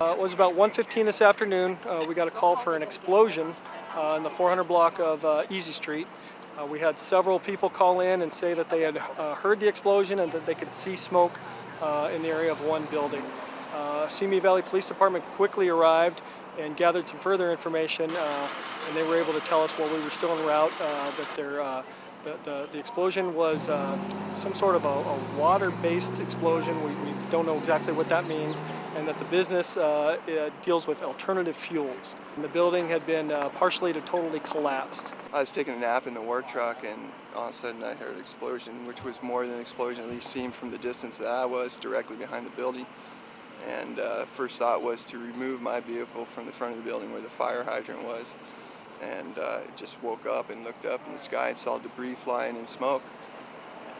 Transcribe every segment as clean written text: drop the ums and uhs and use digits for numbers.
It was about 1:15 this afternoon. We got a call for an explosion in the 400 block of Easy Street. We had several people call in and say that they had heard the explosion and that they could see smoke in the area of one building. Simi Valley Police Department quickly arrived and gathered some further information, and they were able to tell us while we were still en route that the explosion was some sort of a water-based explosion. We don't know exactly what that means, and that the business deals with alternative fuels. And the building had been partially to totally collapsed. I was taking a nap in the work truck, and all of a sudden I heard an explosion, which was more than an explosion, at least seen from the distance that I was directly behind the building. And first thought was to remove my vehicle from the front of the building where the fire hydrant was. And just woke up and looked up in the sky and saw debris flying and smoke.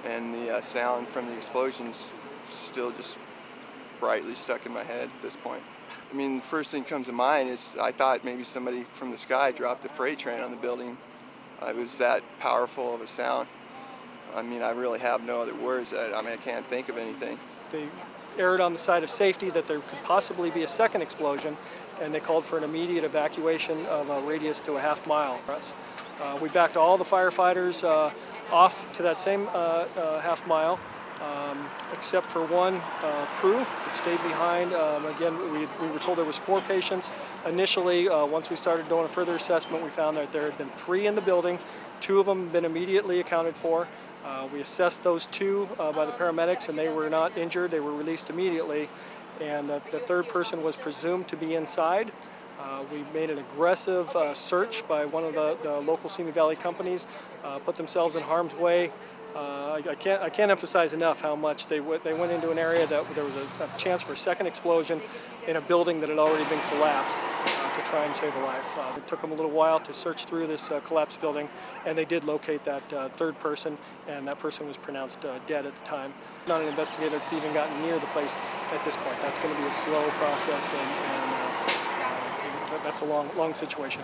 And the sound from the explosions still just brightly stuck in my head at this point. I mean, the first thing that comes to mind is I thought maybe somebody from the sky dropped a freight train on the building. It was that powerful of a sound. I mean, I really have no other words. I can't think of anything. They erred on the side of safety that there could possibly be a second explosion, and they called for an immediate evacuation of a radius to a half mile for us. We backed all the firefighters off to that same half mile, except for one crew that stayed behind. Again, we were told there was 4 patients. Initially, once we started doing a further assessment, we found that there had been 3 in the building. 2 of them had been immediately accounted for. We assessed those 2 by the paramedics, and they were not injured. They were released immediately. And the 3rd person was presumed to be inside. We made an aggressive search by one of the local Simi Valley companies, put themselves in harm's way. I can't emphasize enough how much they went into an area that there was a chance for a second explosion in a building that had already been collapsed to try and save a life. It took them a little while to search through this collapsed building, and they did locate that 3rd person, and that person was pronounced dead at the time. Not an investigator that's even gotten near the place at this point. That's going to be a slow process, and that's a long situation.